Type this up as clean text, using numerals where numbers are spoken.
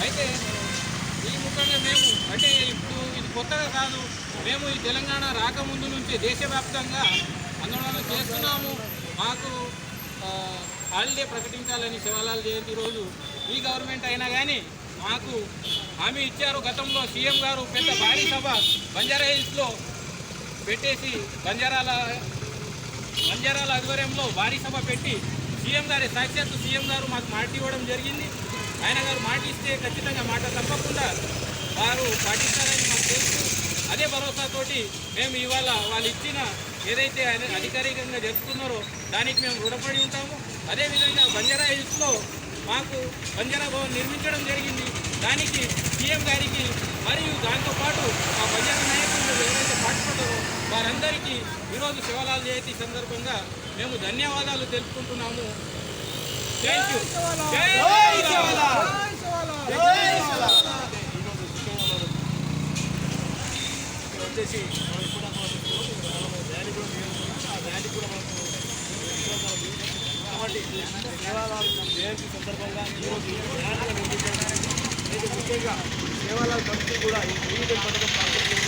అయితే ఈ ముఖ్యంగా మేము అంటే ఇప్పుడు ఇది కొత్తగా కాదు, మేము ఈ తెలంగాణ రాకముందు నుంచి దేశవ్యాప్తంగా ఆందోళన చేస్తున్నాము. మాకు హాలిడే ప్రకటించాలని శివలాల్ జయంతి రోజు ఈ గవర్నమెంట్ అయినా కానీ మాకు హామీ ఇచ్చారు. గతంలో సీఎం గారు పెద్ద భారీ సభ బంజారా హిల్స్లో పెట్టేసి బంజారాల ఆధ్వర్యంలో భారీ సభ పెట్టి సీఎం గారి సాక్షాత్తు సీఎం గారు మాకు మాట ఇవ్వడం జరిగింది. ఆయన గారు మాట ఇస్తే ఖచ్చితంగా మాట తప్పకుండా వారు పాటిస్తారని మాకు తెలుసు. అదే భరోసాతోటి మేము ఇవాళ వాళ్ళు ఇచ్చిన ఏదైతే అధికారికంగా జరుపుతున్నారో దానికి మేము రుణపడి ఉంటాము. అదేవిధంగా బంజారా హిల్స్లో మాకు బంజారా భవన్ నిర్మించడం జరిగింది. దానికి సీఎం గారికి మరియు దాంతోపాటు ఆ బంజారా నాయకులు ఎవరైతే పాటుపడ్డారో వారందరికీ ఈరోజు శివలాల్ జయంతి సందర్భంగా మేము ధన్యవాదాలు తెలుపుకుంటున్నాము. Thank you. వచ్చేసి ర్యాలీ కూడా ఆ ర్యాలీ కూడా మనకు కాబట్టి శివలాల్ జయంతి సందర్భంగా ఈరోజు ర్యాలీగా నిర్మించడం ముఖ్యంగా శివలాల్ కమిటీ కూడా ఈ పథకం